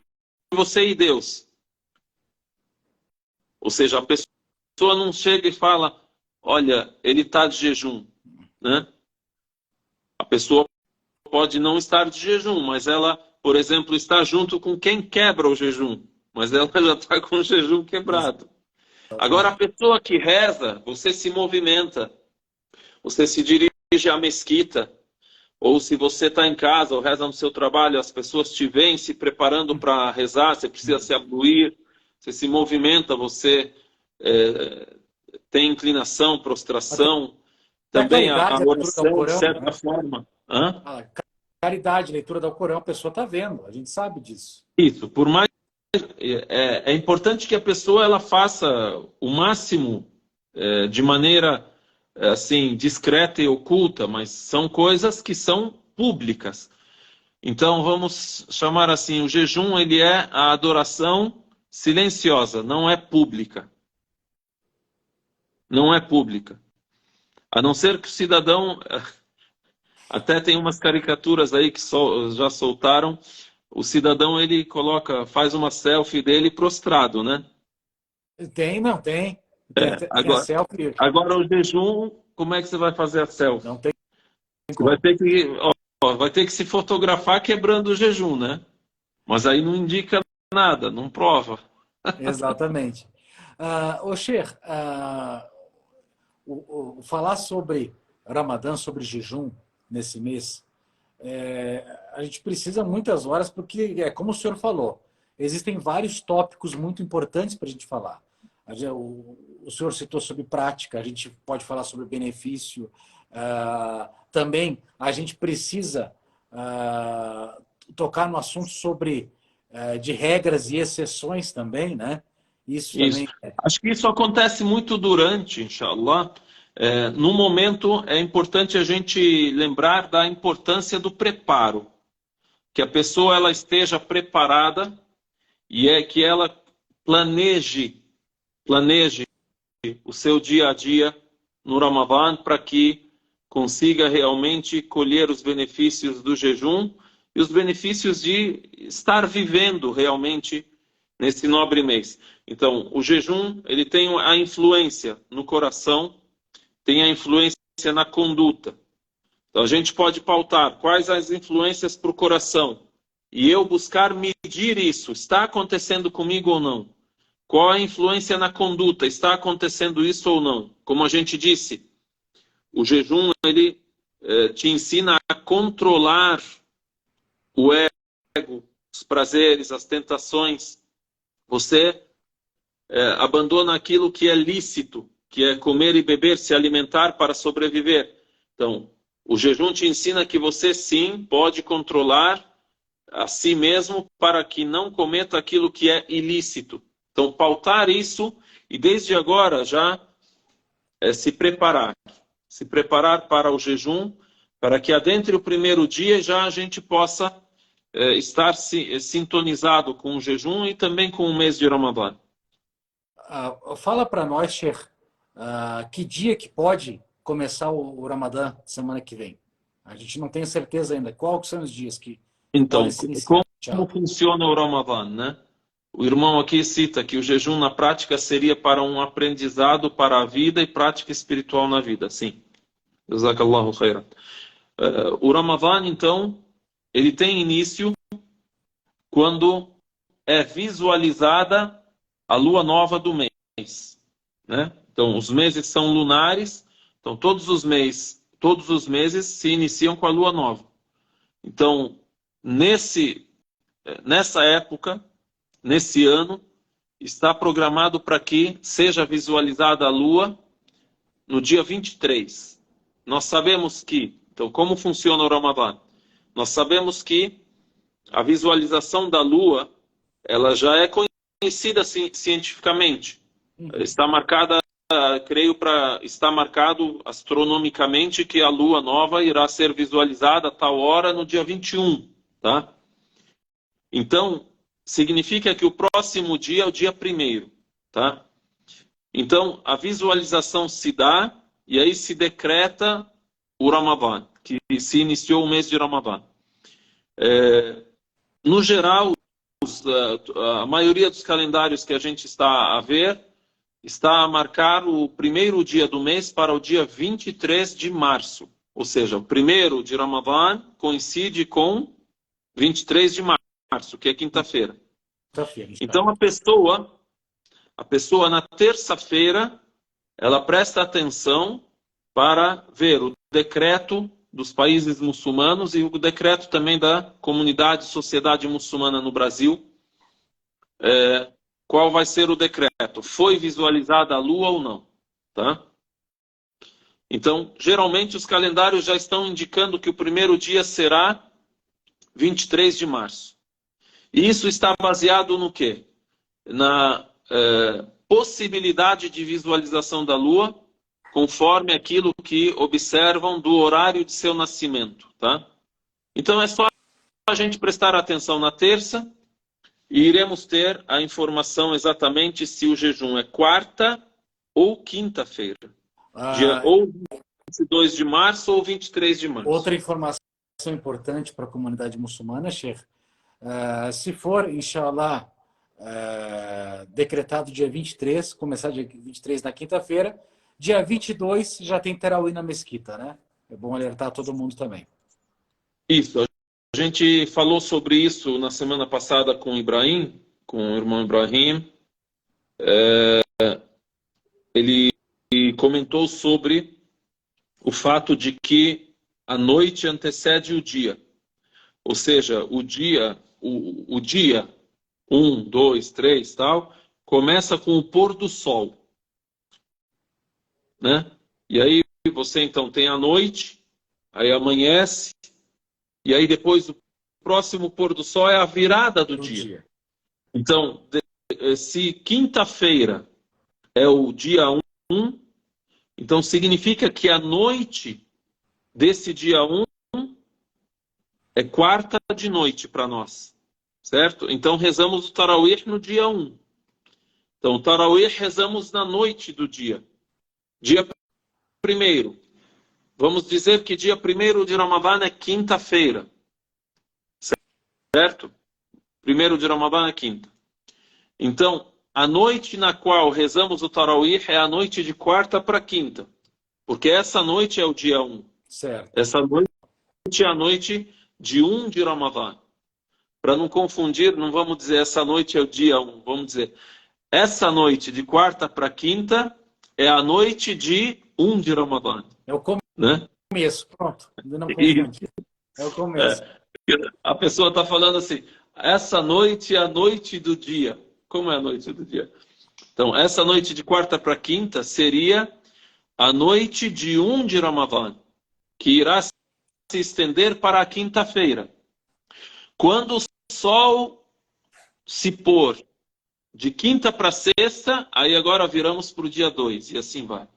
você e Deus. Ou seja, a pessoa não chega e fala, olha, ele está de jejum, né? A pessoa pode não estar de jejum, mas ela, por exemplo, está junto com quem quebra o jejum. Mas ela já está com o jejum quebrado. Agora, a pessoa que reza, você se movimenta. Você se dirige à mesquita. Ou se você está em casa ou reza no seu trabalho, as pessoas te veem se preparando para rezar, você precisa se abluir, você se movimenta, você tem inclinação, prostração. Também a oração, de certa forma. Caridade, leitura do Alcorão, a pessoa está vendo, a gente sabe disso. Isso, por mais é importante que a pessoa ela faça o máximo de maneira assim discreta e oculta, mas são coisas que são públicas. Então vamos chamar assim, o jejum ele é a adoração silenciosa, não é pública. Não é pública. A não ser que o cidadão até tem umas caricaturas aí que já soltaram. O cidadão, ele faz uma selfie dele prostrado, né? Tem. Tem Agora, a selfie. Agora o jejum, como é que você vai fazer a selfie? Não tem como. Vai ter que se fotografar quebrando o jejum, né? Mas aí não indica nada, não prova. Exatamente. Sheikh, falar sobre Ramadã, sobre jejum nesse mês, a gente precisa muitas horas, porque, como o senhor falou, existem vários tópicos muito importantes para a gente falar. O senhor citou sobre prática, a gente pode falar sobre benefício. Também a gente precisa tocar no assunto sobre de regras e exceções também, né? Isso. Também. Acho que isso acontece muito durante, inshallah. No momento, é importante a gente lembrar da importância do preparo. Que a pessoa ela esteja preparada e que ela planeje o seu dia a dia no Ramadã para que consiga realmente colher os benefícios do jejum e os benefícios de estar vivendo realmente nesse nobre mês. Então, o jejum ele tem a influência no coração, tem a influência na conduta. Então, a gente pode pautar quais as influências para o coração e eu buscar medir isso. Está acontecendo comigo ou não? Qual a influência na conduta? Está acontecendo isso ou não? Como a gente disse, o jejum ele te ensina a controlar o ego, os prazeres, as tentações. Você abandona aquilo que é lícito, que é comer e beber, se alimentar para sobreviver. Então, o jejum te ensina que você sim pode controlar a si mesmo para que não cometa aquilo que é ilícito. Então, pautar isso e desde agora já se preparar para o jejum, para que adentre o primeiro dia já a gente possa estar sintonizado com o jejum e também com o mês de Ramadã. Fala para nós, Sheikh, que dia que pode começar o Ramadã semana que vem? A gente não tem certeza ainda. Quais são os dias que então, podem se iniciar? Como funciona o Ramadã, né? O irmão aqui cita que o jejum na prática seria para um aprendizado para a vida e prática espiritual na vida. Sim. Jazakallahu khairan. O Ramadã, então, ele tem início quando é visualizada a lua nova do mês, né? Então, os meses são lunares, Então, todos os meses se iniciam com a lua nova. Então, nessa época, nesse ano, está programado para que seja visualizada a lua no dia 23. Nós sabemos que, então, como funciona o Ramadã? Nós sabemos que a visualização da lua, ela já é conhecida cientificamente. Está marcada, está marcado astronomicamente que a lua nova irá ser visualizada a tal hora no dia 21, tá? Então, significa que o próximo dia é o dia 1º, tá? Então, a visualização se dá e aí se decreta o Ramadã, que se iniciou o mês de Ramadã. No geral, a maioria dos calendários que a gente está a ver está a marcar o primeiro dia do mês para o dia 23 de março. Ou seja, o primeiro de Ramadã coincide com 23 de março, que é quinta-feira. Então, a pessoa na terça-feira, ela presta atenção para ver o decreto dos países muçulmanos e o decreto também da comunidade, sociedade muçulmana no Brasil. Qual vai ser o decreto? Foi visualizada a lua ou não? Tá? Então, geralmente os calendários já estão indicando que o primeiro dia será 23 de março. E isso está baseado no quê? Na possibilidade de visualização da lua, conforme aquilo que observam do horário de seu nascimento. Tá? Então, é só a gente prestar atenção na terça e iremos ter a informação exatamente se o jejum é quarta ou quinta-feira. Ou 22 de março ou 23 de março. Outra informação importante para a comunidade muçulmana, Sheikh, se for, inshallah, decretado dia 23, começar dia 23 na quinta-feira, dia 22 já tem Tarawih na mesquita, né? É bom alertar todo mundo também. Isso. A gente falou sobre isso na semana passada com o Ibrahim, com o irmão Ibrahim. Ele comentou sobre o fato de que a noite antecede o dia. Ou seja, o dia 1, 2, 3, tal, começa com o pôr do sol. Né? E aí você então tem a noite, aí amanhece, e aí depois o próximo pôr do sol é a virada do dia. Então, se quinta-feira é o dia 1, então significa que a noite desse dia 1 é quarta de noite para nós. Certo? Então rezamos o Tarawih no dia 1. Então, o Tarawih rezamos na noite do dia. Dia 1º. Vamos dizer que dia 1º de Ramadã é quinta-feira. Certo? 1º de Ramadã é quinta. Então, a noite na qual rezamos o Tarawih é a noite de quarta para quinta. Porque essa noite é o dia 1. Certo. Essa noite é a noite de 1 de Ramadã. Para não confundir, não vamos dizer essa noite é o dia 1. Vamos dizer, essa noite de quarta para quinta é a noite de 1 de Ramadã. É o começo. Né? Pronto. Ainda não confundi. É o começo. A pessoa está falando assim, essa noite é a noite do dia. Como é a noite do dia? Então, essa noite de quarta para quinta seria a noite de 1 de Ramadã, que irá se estender para a quinta-feira. Quando o sol se pôr de quinta para sexta, aí agora viramos para o dia 2, e assim vai.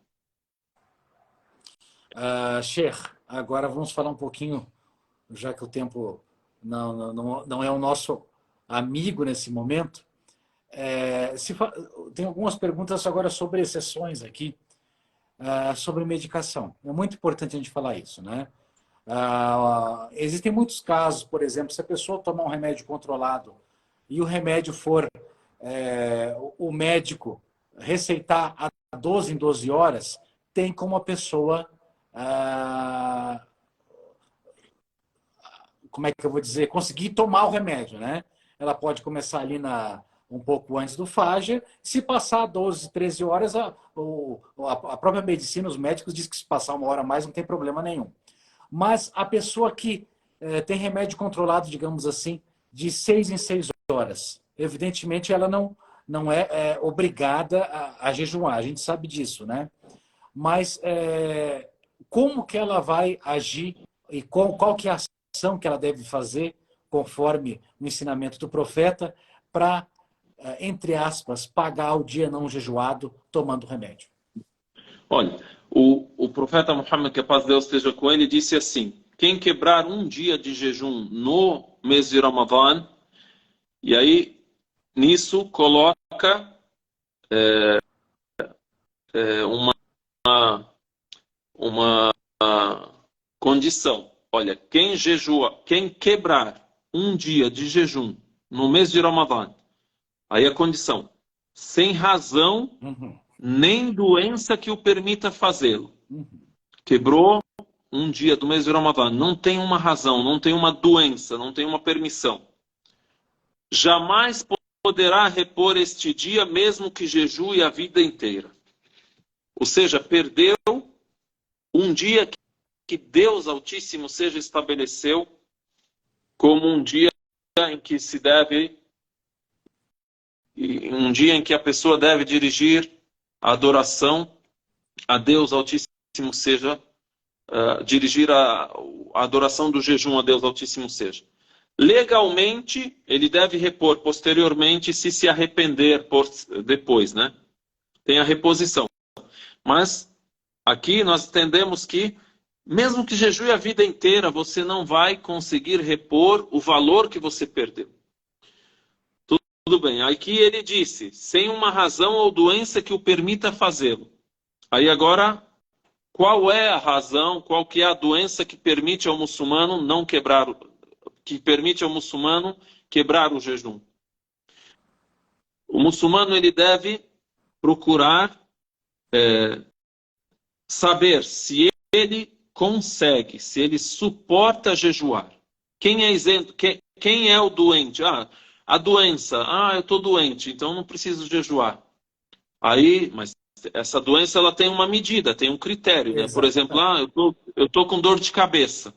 Sheikh, agora vamos falar um pouquinho, já que o tempo não é o nosso amigo nesse momento. Tem algumas perguntas agora sobre exceções aqui, sobre medicação. É muito importante a gente falar isso, né? Existem muitos casos, por exemplo, se a pessoa tomar um remédio controlado e o remédio for o médico receitar a 12 em 12 horas, tem como a pessoa, como é que eu vou dizer, conseguir tomar o remédio, né? Ela pode começar ali um pouco antes do Fajr. Se passar 12, 13 horas, a própria medicina, os médicos dizem que se passar uma hora a mais não tem problema nenhum. Mas a pessoa que tem remédio controlado, digamos assim, de 6 em 6 horas, evidentemente ela não é obrigada a jejuar, a gente sabe disso, né? Mas como que ela vai agir e qual que é a ação que ela deve fazer, conforme o ensinamento do profeta, para, entre aspas, pagar o dia não jejuado tomando remédio? Olha, o profeta Muhammad, que a paz de Deus esteja com ele, disse assim: quem quebrar um dia de jejum no mês de Ramadã, e aí nisso coloca uma condição. Olha, quem quebrar um dia de jejum no mês de Ramadã, aí a condição, sem razão nem doença que o permita fazê-lo. Quebrou um dia do mês de Ramadã, não tem uma razão, não tem uma doença, não tem uma permissão. Jamais poderá repor este dia, mesmo que jejue a vida inteira. Ou seja, perdeu um dia que Deus Altíssimo seja estabeleceu como um dia em que se deve, um dia em que a pessoa deve dirigir a adoração a Deus Altíssimo seja, dirigir a adoração do jejum a Deus Altíssimo seja. Legalmente, ele deve repor posteriormente se arrepender depois, né? Tem a reposição. Mas aqui nós entendemos que, mesmo que jejue a vida inteira, você não vai conseguir repor o valor que você perdeu. Tudo bem. Aqui ele disse, sem uma razão ou doença que o permita fazê-lo. Aí agora, qual é a razão, qual que é a doença que permite ao muçulmano quebrar o jejum? O muçulmano ele deve procurar saber se ele consegue, se ele suporta jejuar. Quem é isento? Quem é o doente? A doença. Eu estou doente, então não preciso jejuar. Mas essa doença ela tem uma medida, tem um critério, né? Por exemplo, eu tô com dor de cabeça.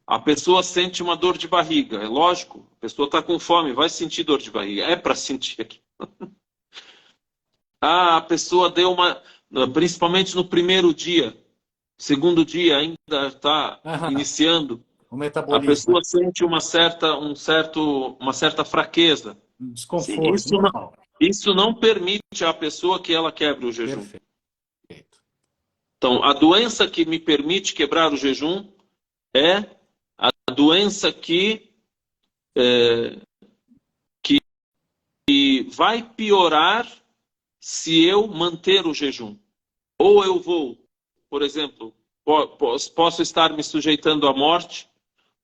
A pessoa sente uma dor de barriga. É lógico, a pessoa está com fome, vai sentir dor de barriga. É para sentir aqui. A pessoa deu principalmente no primeiro dia, segundo dia ainda está iniciando. O metabolismo. A pessoa sente uma certa fraqueza. Desconforto. Sim, isso não permite à pessoa que ela quebre o jejum. Perfeito. Então, a doença que me permite quebrar o jejum é a doença que vai piorar se eu manter o jejum. Ou eu vou, por exemplo, posso estar me sujeitando à morte,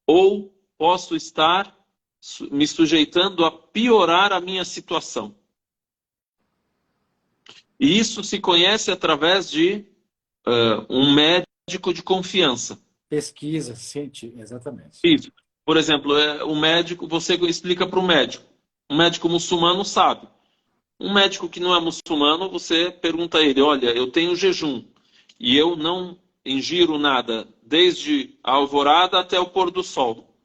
ou posso estar me sujeitando a piorar a minha situação. E isso se conhece através de um médico de confiança. Pesquisa, científica, exatamente. Isso. Por exemplo, o médico, você explica para o médico. Um médico muçulmano sabe. Um médico que não é muçulmano, você pergunta a ele, olha, eu tenho jejum e eu não ingiro nada desde a alvorada até o pôr do sol.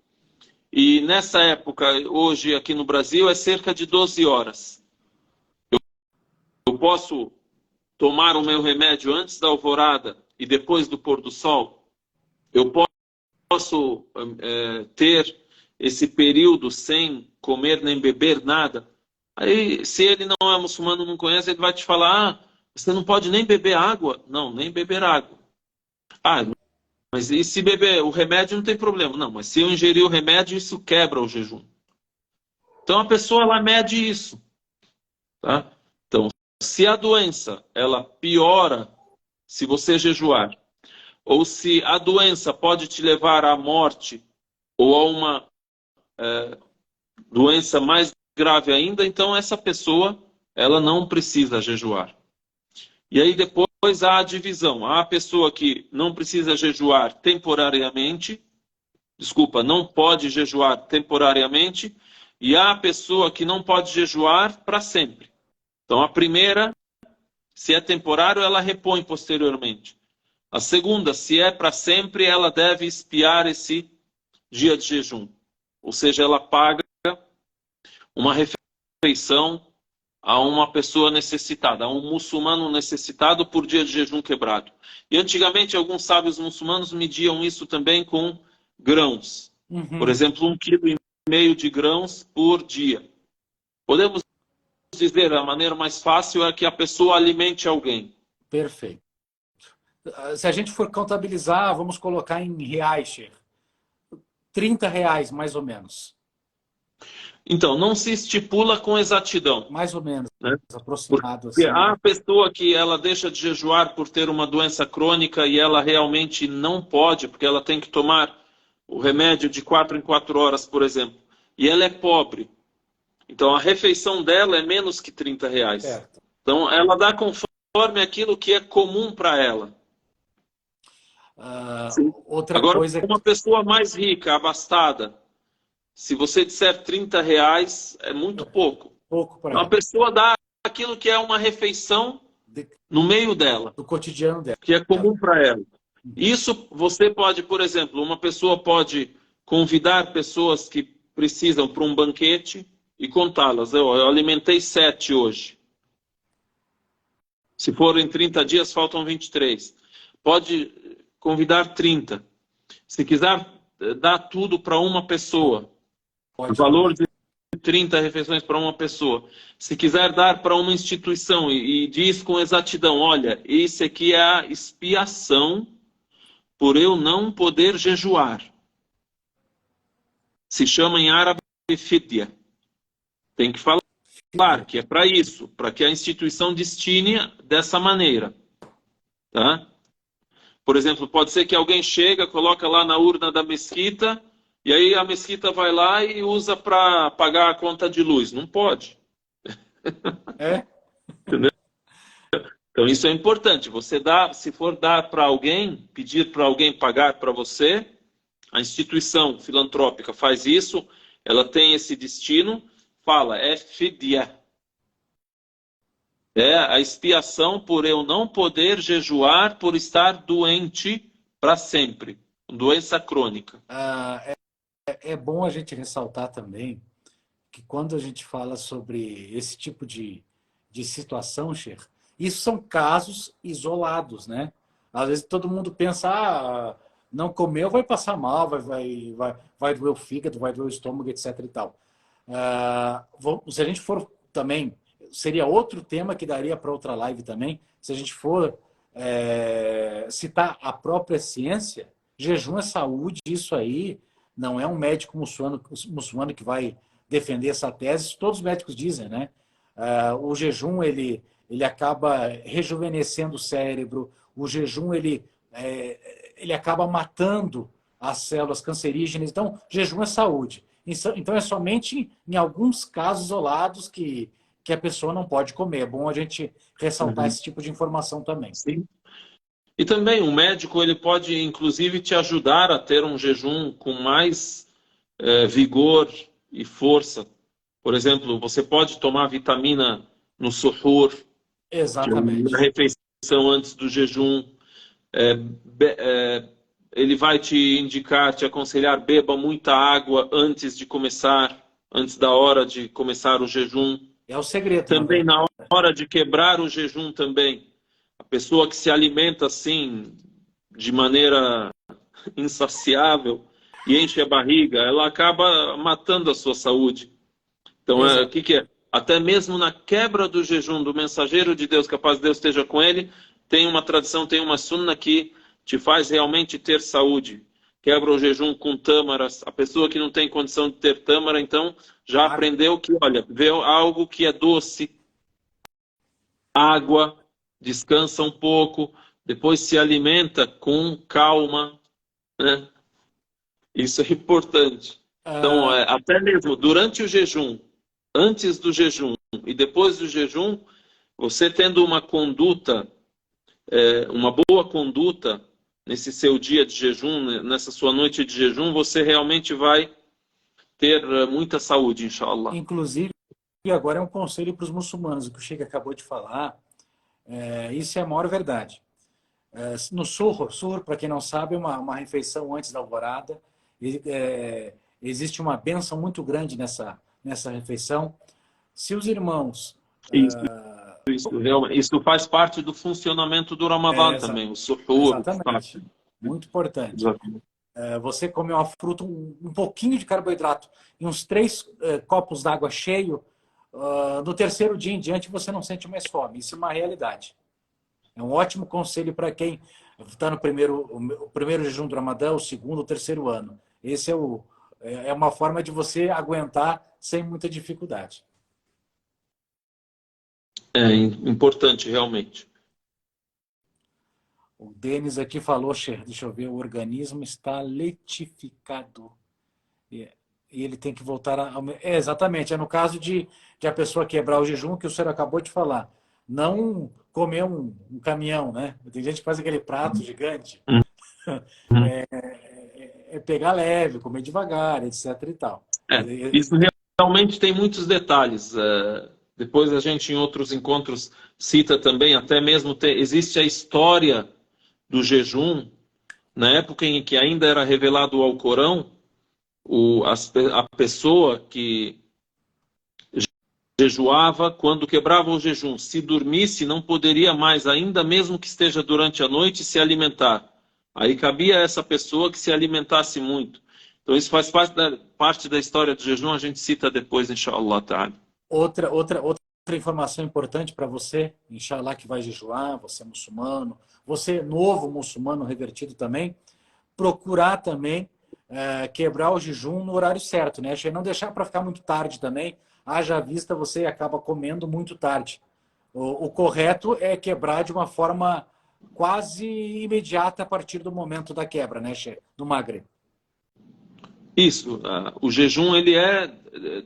E nessa época, hoje aqui no Brasil, é cerca de 12 horas. Eu posso tomar o meu remédio antes da alvorada e depois do pôr do sol? Eu posso ter esse período sem comer nem beber nada? Aí, se ele não é muçulmano, não conhece, ele vai te falar, você não pode nem beber água? Não, nem beber água. Mas e se beber o remédio não tem problema? Não, mas se eu ingerir o remédio, isso quebra o jejum. Então a pessoa ela mede isso. Tá? Então, se a doença ela piora se você jejuar, ou se a doença pode te levar à morte ou a uma doença mais grave ainda, então essa pessoa ela não precisa jejuar. E aí depois há a divisão. Há a pessoa que não precisa jejuar temporariamente, não pode jejuar temporariamente, E há a pessoa que não pode jejuar para sempre. Então, a primeira, se é temporário, ela repõe posteriormente. A segunda, se é para sempre, ela deve expiar esse dia de jejum. Ou seja, ela paga uma refeição a uma pessoa necessitada, a um muçulmano necessitado por dia de jejum quebrado. E antigamente alguns sábios muçulmanos mediam isso também com grãos. Por exemplo, 1,5 kg de grãos por dia. Podemos dizer, a maneira mais fácil é que a pessoa alimente alguém. Perfeito. Se a gente for contabilizar, vamos colocar em reais, Sheikh. R$ 30, mais ou menos. Então, não se estipula com exatidão. Mais ou menos, Né? aproximado Porque assim. há pessoa que ela deixa de jejuar por ter uma doença crônica e ela realmente não pode, porque ela tem que tomar o remédio de 4 em 4 horas, por exemplo. E ela é pobre. Então, a refeição dela é menos que R$ 30. Certo. Então, ela dá conforme aquilo que é comum para ela. Outra Agora, coisa uma pessoa mais rica, abastada, se você disser R$ 30, é muito pouco. pouco para Então, a ela, pessoa dá aquilo que é uma refeição no meio dela, do cotidiano dela. que é comum para ela. Isso você pode, por exemplo, uma pessoa pode convidar pessoas que precisam para um banquete e contá-las. Eu alimentei 7 hoje. Se forem 30 dias, faltam 23. Pode convidar 30. Se quiser dar tudo para uma pessoa, o valor de 30 refeições para uma pessoa. Se quiser dar para uma instituição e diz com exatidão, olha, esse aqui é a expiação por eu não poder jejuar. Se chama em árabe fidya. Tem que falar que é para isso, para que a instituição destine dessa maneira. Tá? Por exemplo, pode ser que alguém chega, coloca lá na urna da mesquita, e aí a mesquita vai lá e usa para pagar a conta de luz. Não pode. É? Entendeu? Então isso é importante. Você dá, se for dar para alguém, pedir para alguém pagar para você, a instituição filantrópica faz isso, ela tem esse destino, fala, é fidya. É a expiação por eu não poder jejuar por estar doente para sempre. Doença crônica. É bom a gente ressaltar também que quando a gente fala sobre esse tipo de situação, Sheikh, isso são casos isolados, né? Às vezes todo mundo pensa, não comeu, vai passar mal, vai doer o fígado, vai doer o estômago, etc. e tal. Se a gente for também, seria outro tema que daria para outra live também, se a gente for citar a própria ciência, jejum é saúde, isso aí não é um médico muçulmano que vai defender essa tese, todos os médicos dizem, né? O jejum, ele acaba rejuvenescendo o cérebro, o jejum, ele acaba matando as células cancerígenas, então, jejum é saúde. Então, é somente em alguns casos isolados que a pessoa não pode comer. É bom a gente ressaltar esse tipo de informação também. Sim. E também o médico ele pode, inclusive, te ajudar a ter um jejum com mais vigor e força. Por exemplo, você pode tomar vitamina no suhur, Exatamente. na refeição antes do jejum. Ele vai te indicar, te aconselhar, beba muita água antes de começar, antes da hora de começar o jejum. É o segredo. Também na hora de quebrar o jejum também. A pessoa que se alimenta assim, de maneira insaciável e enche a barriga, ela acaba matando a sua saúde. Então, o que é? Até mesmo na quebra do jejum do mensageiro de Deus, que a paz de Deus esteja com ele, tem uma tradição, tem uma sunna que te faz realmente ter saúde. Quebra o jejum com tâmaras. A pessoa que não tem condição de ter tâmara, então, já aprendeu que, olha, vê algo que é doce, água, descansa um pouco, depois se alimenta com calma, né? Isso é importante. Então, até mesmo durante o jejum, antes do jejum e depois do jejum, você tendo uma conduta, uma boa conduta nesse seu dia de jejum, nessa sua noite de jejum, você realmente vai ter muita saúde, inshallah. Inclusive, agora é um conselho para os muçulmanos, o que o Sheikh acabou de falar, isso é a maior verdade. No suhur, para quem não sabe, é uma refeição antes da alvorada. Existe uma bênção muito grande nessa refeição. Se os irmãos... Isso faz parte do funcionamento do Ramadã também, o suhur. Exatamente. Muito importante. Exatamente. Você comer uma fruta, um pouquinho de carboidrato e uns 3 copos d'água cheio, no terceiro dia em diante você não sente mais fome. Isso é uma realidade. É um ótimo conselho para quem está no o primeiro jejum do Ramadã, o segundo, o terceiro ano. Esse é uma forma de você aguentar sem muita dificuldade. É importante, realmente. O Denis aqui falou, deixa eu ver, o organismo está letificado. E ele tem que voltar a... exatamente, é no caso de a pessoa quebrar o jejum, que o senhor acabou de falar. Não comer um caminhão, né? Tem gente que faz aquele prato gigante. Pegar leve, comer devagar, etc. e tal. Isso realmente tem muitos detalhes. Depois a gente, em outros encontros, cita também, até mesmo existe a história do jejum, na época em que ainda era revelado o Alcorão, a pessoa que jejuava, quando quebrava o jejum, se dormisse, não poderia mais, ainda mesmo que esteja durante a noite, se alimentar. Aí cabia a essa pessoa que se alimentasse muito. Então isso faz parte da história do jejum, a gente cita depois, inshallah ta'ala. Outra informação importante para você, inshallah, que vai jejuar, você é muçulmano, você novo muçulmano revertido também, procurar também quebrar o jejum no horário certo, né? Não deixar para ficar muito tarde também. Haja vista, você acaba comendo muito tarde. O correto é quebrar de uma forma quase imediata a partir do momento da quebra, né, do Maghrib. Isso, o jejum ele é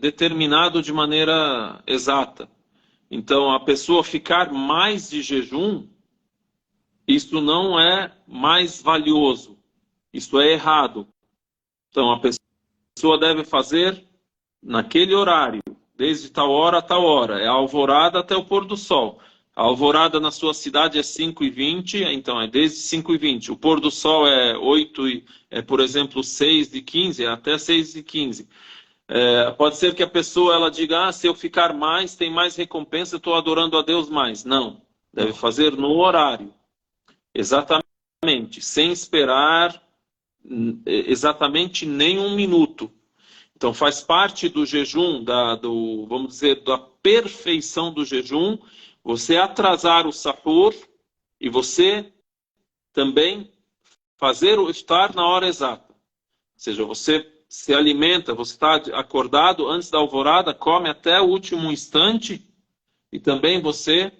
determinado de maneira exata. Então, a pessoa ficar mais de jejum, isso não é mais valioso. Isso é errado. Então, a pessoa deve fazer naquele horário, desde tal hora a tal hora. É a alvorada até o pôr do sol. A alvorada na sua cidade é 5h20, então é desde 5h20. O pôr do sol é 8, por exemplo, 6h15, até 6h15. Pode ser que a pessoa ela diga, se eu ficar mais, tem mais recompensa, eu estou adorando a Deus mais. Não, deve fazer no horário. Exatamente, sem esperar exatamente nem um minuto. Então faz parte do jejum, vamos dizer, da perfeição do jejum, você atrasar o sahur e você também fazer o iftar na hora exata. Ou seja, você se alimenta, você está acordado antes da alvorada, come até o último instante e também você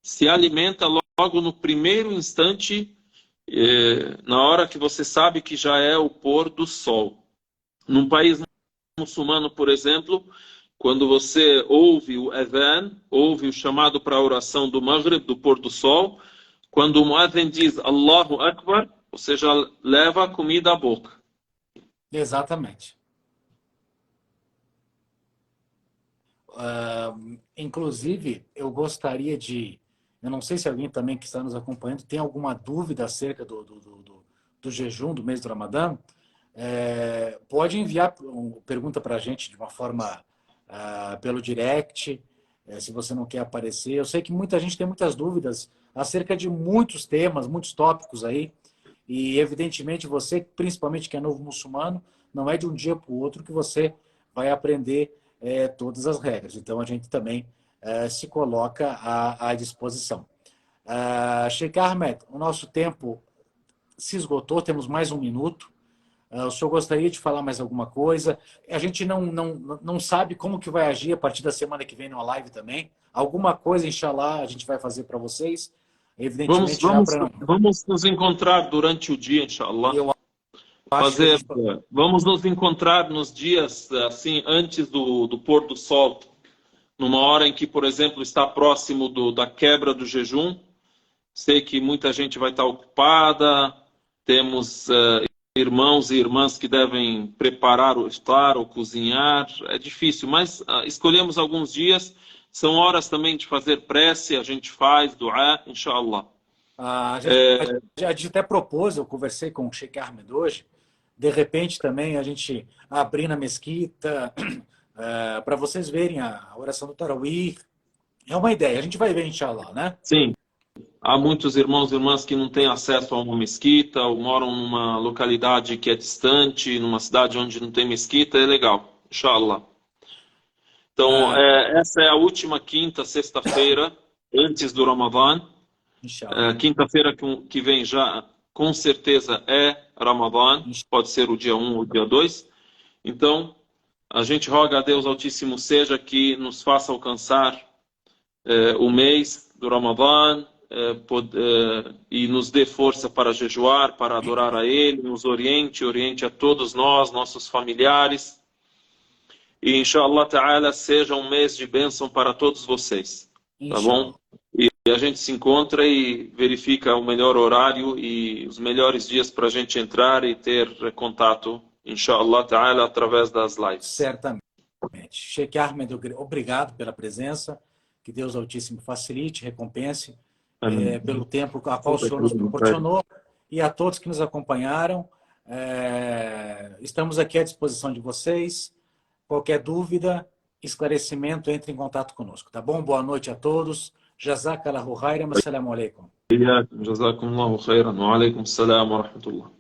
se alimenta logo no primeiro instante, na hora que você sabe que já é o pôr do sol. Num país muçulmano, por exemplo, quando você ouve o adhan, ouve o chamado para a oração do Maghrib, do pôr do sol, quando o muadhin diz Allahu Akbar, você já leva a comida à boca. Exatamente. Inclusive, eu gostaria de... Eu não sei se alguém também que está nos acompanhando tem alguma dúvida acerca do jejum do mês do Ramadã. Pode enviar pergunta para a gente de uma forma pelo direct, se você não quer aparecer. Eu sei que muita gente tem muitas dúvidas acerca de muitos temas, muitos tópicos aí. E, evidentemente, você, principalmente que é novo muçulmano, não é de um dia para o outro que você vai aprender todas as regras. Então, a gente também se coloca à disposição. Sheikh Ahmed, o nosso tempo se esgotou, temos mais um minuto. O senhor gostaria de falar mais alguma coisa? A gente não sabe como que vai agir a partir da semana que vem na live também. Alguma coisa, inshallah, a gente vai fazer para vocês. Evidentemente, vamos nos encontrar durante o dia, inshallah. Vamos nos encontrar nos dias assim antes do pôr do sol, numa hora em que, por exemplo, está próximo da quebra do jejum. Sei que muita gente vai estar ocupada, temos irmãos e irmãs que devem preparar o iftar ou cozinhar. É difícil, mas escolhemos alguns dias. São horas também de fazer prece, a gente faz dua, inshallah. A gente até propôs, eu conversei com o Sheikh Ahmed hoje, de repente também a gente abrir na mesquita, para vocês verem a oração do Tarawih. É uma ideia, a gente vai ver, inshallah, né? Sim, há muitos irmãos e irmãs que não têm acesso a uma mesquita ou moram numa localidade que é distante, numa cidade onde não tem mesquita, é legal, inshallah. Então, essa é a última quinta, sexta-feira, antes do Ramadã. Quinta-feira que vem já, com certeza, é Ramadã. Pode ser o dia 1 ou o dia 2. Então, a gente roga a Deus Altíssimo seja que nos faça alcançar o mês do Ramadã e nos dê força para jejuar, para adorar a Ele, nos oriente a todos nós, nossos familiares. E, inshallah ta'ala, seja um mês de bênção para todos vocês. Tá bom? E a gente se encontra e verifica o melhor horário e os melhores dias para a gente entrar e ter contato, inshallah ta'ala, através das lives. Certamente. Sheikh Ahmed, obrigado pela presença. Que Deus Altíssimo facilite, recompense pelo tempo a qual o Senhor nos proporcionou. E a todos que nos acompanharam, estamos aqui à disposição de vocês. Qualquer dúvida, esclarecimento, entre em contato conosco. Tá bom? Boa noite a todos. Jazakallahu khairan. Assalamu alaikum. Jazakumullahu khairan. Wa alaikum assalam wa rahmatullah.